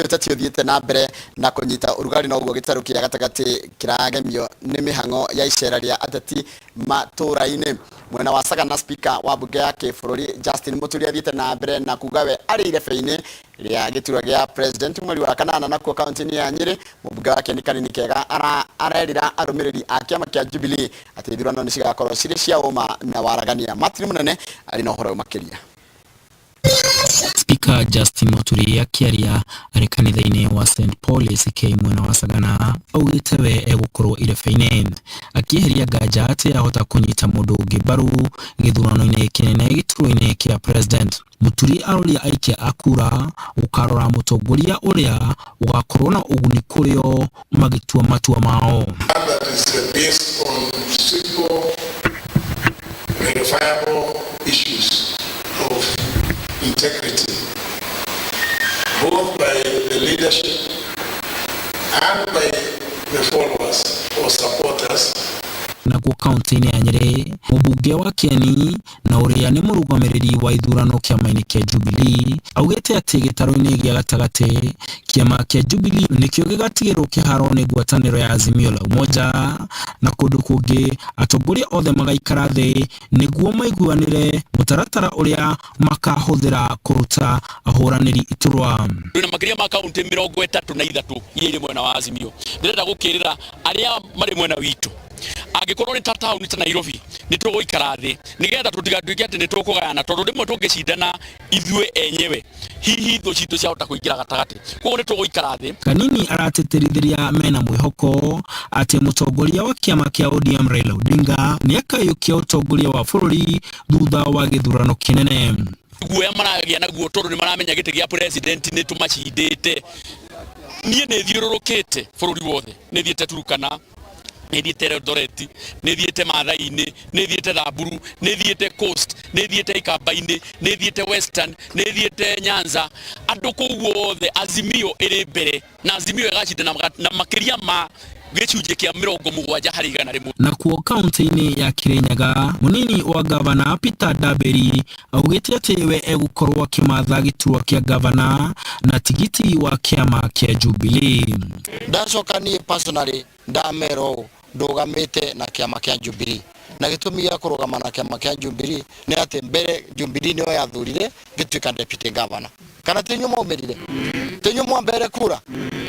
Tatio thiete na mbere na kunyita urugari no uguo gitaru kia gatagati kiragemio ni mihango ya icera ria ateti maturaine. Mwena wa Sagana speaker wa bunge ya Kibũrũri Justin Muturi athiete na mbere na kugawe ari irebe-ini ria giturwa gia president mweri wa kanana na ku county ya Nyeri. Mubunge wake ni kanini kega arerira arumiriri a kiama kia Jubilee ati ithurano ni cigakorwo ciri cia uma na waragania. Matiri munene ari na uhoro makiria. Speaker Justin Muturi akiaria ari kanitha-ini wa St Paul ACK mwena wa Sagana augite we egukorwo irebe-ini akieheria nganja ati ahota kunyita mundu ungi mbaru githurano-ini kinene gituro-ini kia president. Muturi aroria aikia akura ukarora mutongoria uria ugakorwo na uguni kurio magitua matua mao. That is based on simple verifiable issues of integrity, both by the leadership and by the followers or supporters. Na kwa kaunti ya Nyeri mubunge wa Kieni na uria ni murugamiriri wa ithurano kiama-ini kia Jubilee augite ati gitaro-ini gia gatagati kiama kia Jubilee nikio gigatigirwo kiharo ni ngwataniro ya Azimio la Umoja na kundu kungi atongoria othe magaikara thi niguo maiguanire mutaratara uria makahuthira kuruta ahuraniri iturwa. Tuna makiria ma kaunti 33 iri mwena wa Azimio ndirenda gukirira aria mari mwena witu agikorwo ni town ta Nairobi nituguikara thi nigetha tutigatuike ati nitukugayana tondu rimwe tungicindana ithue enyewe hihi thu citu ciahota kuingira gatagati koguo nituguikara thi. Kanini arateterithiria mena mwihoko ati mutongoria wa kiama kia ODM Raila Odinga ni akayukia utongoria wa bururi thutha wa githurano kinene. Guoya maragia naguo tondu ni maramenya giti gia president ni tumacindite nie ne thiururukite bururi wothe ni thiete Turukana ni thiete Eldoret ni thiete Mathai-ini ni thiete Thamburu ni thiete Coast ni thiete Ikamba-ini ni thiete Western ni thiete Nyanza andu kuguo othe Azimio iri mbere na Azimio igacinda na makiria ma gicunje kia 70 hari 100. Na kuo kaunti-ini ya Kirinyaga munini wa gavana Peter Daberi augite ati we egukorwo akimatha giturwa kia gavana na tigiti wa kiama kia Jubilee. Ndacoka ni personally ndamero ndugamite na kiama kia Jubilee na gitumi gia kurugama na kiama kia Jubilee ni ati mbere Jubilee niyo yathurire gituika deputy governor kana tinyu maumirire tinyu mwambere kura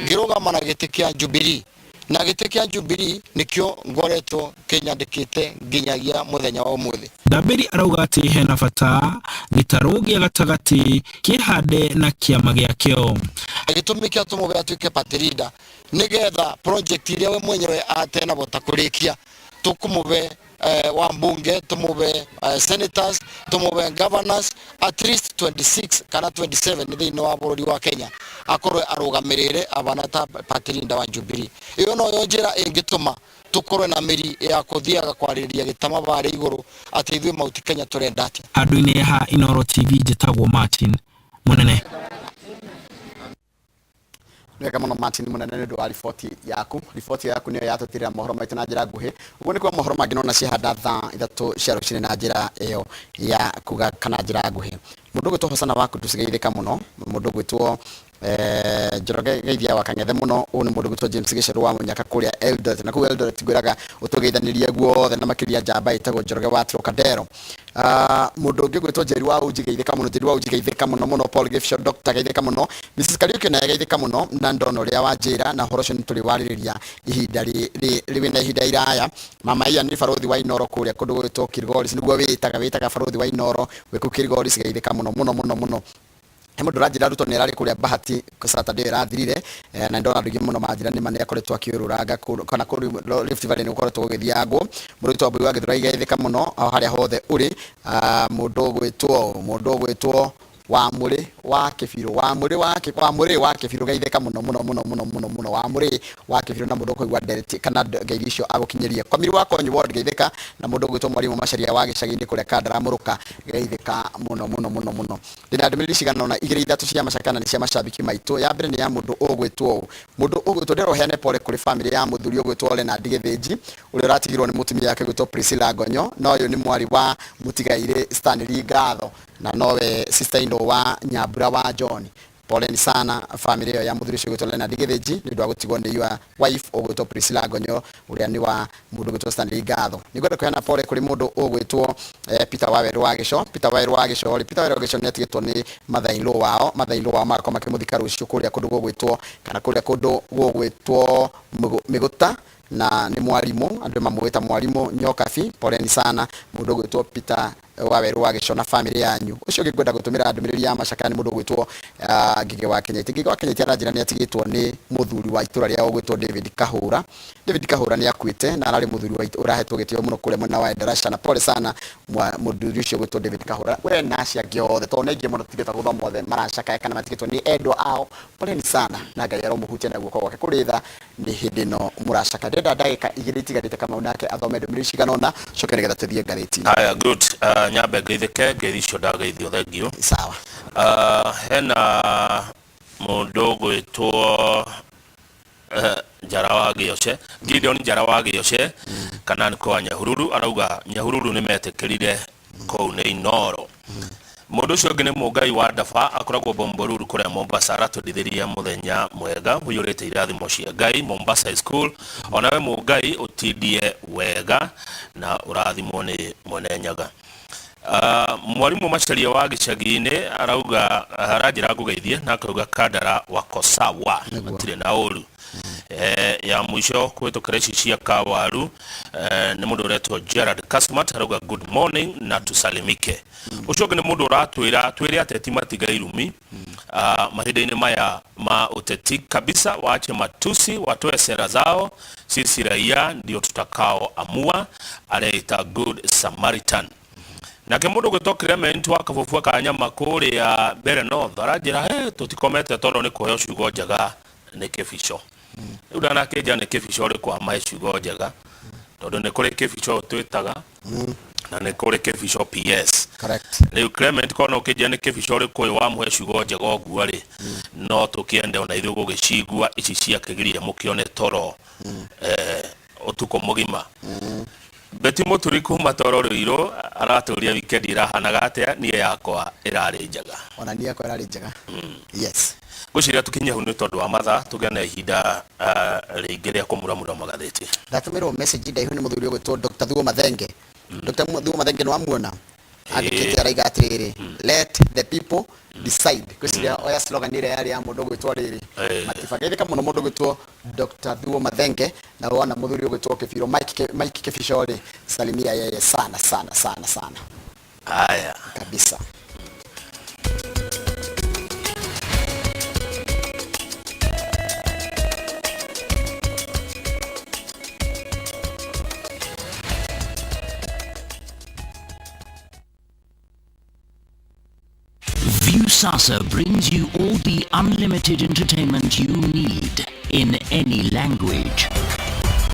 ngirugama na giti kia Jubilee na giti kia Jubilee nikio ngoretwo kinyandikite nginyagia muthenya wa umuthi. Daberi arauga ati hena bata gitaro gia gatagati kihande na kiama giakio gitumi kia tumuve atuike party leader nigetha project iria we mwenyewe atena bota kurikia tukumuve wa mbunge tumuve senators tumuve governors at least 26 kana 27 thiini wa bururi wa Kenya akorwe arugamirire abana ta party leader wa Jubilee. Iyo no yo njira ingituma tukorwe na miri ya kuthiaga kwariria gitama bare iguru ati ithui mauti Kenya turenda atia. Andu-ini ha Inooro TV jitagwo Martin munene. Nega muno Martin munene ndu wa riboti yaku niyo yatutira mohoro maitu na njira nguhi. Uguo ni kwa mohoro mangi nona cihanda thaa 3 cia rucini na njira iyo ya kuga kana njira nguhi. Mundu gwitwo Hosana waku tucigeithika muno mundu gwitwo Njoroge geithia wakangethe muno uyu ni mundu gwitwo James Gicero wa Munyaka kuria Eldoret na ku Eldoret gwiraga utugeithanirie guothe na makiria njamba itagwo Njoroge wa Trocadero. Mundu ungi gwitwo Njeri wa ujigeithika muno Njeri wa ujigeithika muno muno Paul Gifshaw Dr geithika muno Mrs Kariuki na geithika muno na ndono ria wa njira na horo cio tuli waririria ihinda riwe na ihinda iraya. Mama iya ni barothi wa Inooro kuria kundu gwitwo Kilgoris niguo witaga barothi wa Inooro wiku Kilgoris geithika muno Mundu rajira ruto ni rari kuria Bahati ku Saturday rathirire na ndona ndugi muno majira ni mane akoretwo akiururaga kana kuri Rift Valley ni ukoretwo gugithiago mundu to bwa githura igaithika muno aho haria hothe uri mundu gwitwo wa muri wa Kibiru wa Kibiru geithika muno wa muri wa Kibiru na mundu kuigwa direct kana geirisho agukinyeria kwa miri wa konyu ward geithika na mundu gwitwo Mwalimu Macharia wa gicagi-ini kuria Kandara muruka geithika muno ndina ndumiri cigana na igiri ithatu cia macakana ni cia macabiki maitu ya mbere ni ya mundu ugwitwo ndero heane pole kuri family ya muthuri ugwitwo Leonard Githinji uri ratigirwo ni mutumia yake gwitwo Priscilla Gonyo no uyu ni mwari wa mutigaire Stanley Ngatho na nowe sister indo wa Nyambura wa John poleni sana familia ya muthuri ucio gwitwo Leonard Githinji ni ndwa gutigwo ni your wife ogwitwo Priscilla Gonyo uria ni wa mundu gwitwo Stanley Gatho ni gwenda kuhana pole kuri mundu ogwitwo Peter Waweru wa Gico Peter Waweru wa Gico ni atigitwo ni mathailo wao makoma makimuthika rucio kuria kundu gugwitwo kana kuria kundu gugwitwo Miguta na ni mwalimu andu mamwita mwalimu Nyokabi poleni sana mundu gwitwo Peter Waweru wa Gico na family yanyu ucio ngigwenda gutumira ndumiriri ya macaka ni mundu gwitwo Ngige wa Kenyeti aranjira ni atigitwo ni muthuri wa itura ria gwitwo David Kahura ni akuite na arari muthuri wa urahetwo gitio muno kule mwena wa Darasha na pole sana muthuri ucio gwitwo David Kahura we na cia giothe to nenge muno tigita guthoma mothe maracaka kana matigitwo ni endwa ao poleni sana na Ngai aromuhutia na guoko gwake kuritha ni hindi no muracaka ndenda ndagika igiri tigarite kama unake athome ndumiriri ciganona coke nigetha tuthie ngathiti aya good nyambe ngeithike ngeithi ndagaithio thengio sawa hena mundu gwitwo Njara Gioshe Gideon Njara Gioshe kana ni kwa Nyahururu arauga Nyahururu ni metekirire kou ni Inooro mundu ucio ngine mugai wa Dafa akoragwo Bomboruru kuria Mombasa aratudithiria muthenya mwega uyurite irathimo cia Ngai Mombasa High School onawe mugai utindie wega na urathimo ni Mwenenyaga mwalimu Macharia wa Gicagi-ini arauga aranjira ngugeithie na akauga Kandara wako sawa matire na uru ya mwisho kwetu kreshi cia Kawaru ni mundu uretwo Gerard Kasmat arauga good morning na tusalimike ucoke ni mundu uratwira twire ateti matigairumi mahinda-ini maya ma uteti kabisa waache matusi watoe sera zao sisi raia ndio tutakao amua anaita good Samaritan nake mundu gwitwo Clement wa Kabufua Kanyama kuri ya Bere North aranjira tutikomete tondo ni kuheo ciugo njega ni Kibico uda na keja ni Kibico ri kwa mai ciugo njega tondo ni kuri Kibico twitaga na ni kuri Kibico PS correct ni Clement kono keja ni Kibico ri kwa wa muhe ciugo njega oguo ri no tukiende ona ithu gugicigua ici cia kigirie mukione toro utuko mugima Beti muturiku matoro riro araturia weekend irahanaga atia nie yakwa irari njaga ona nie yakwa irari njaga yes guciria tukinye hu ni tondu wa matha tugena ihinda ringi ria kumuramura magatheti ndatumiro message ndaihu ni muthuri gwitwo Dr. Thuo Mathenge Dr. Thuo Mathenge no amuona andikite araiga atiriri let the people decide kusiria oya slogan ile yari ya mundu gwitwo riri matifagirika muno mundu gwitwo Dr. Thuo Mathenge na wana muthuri gwitwo Kibiro Mike Kibico ri salimia yeye sana haya kabisa. Viusasa brings you all the unlimited entertainment you need in any language.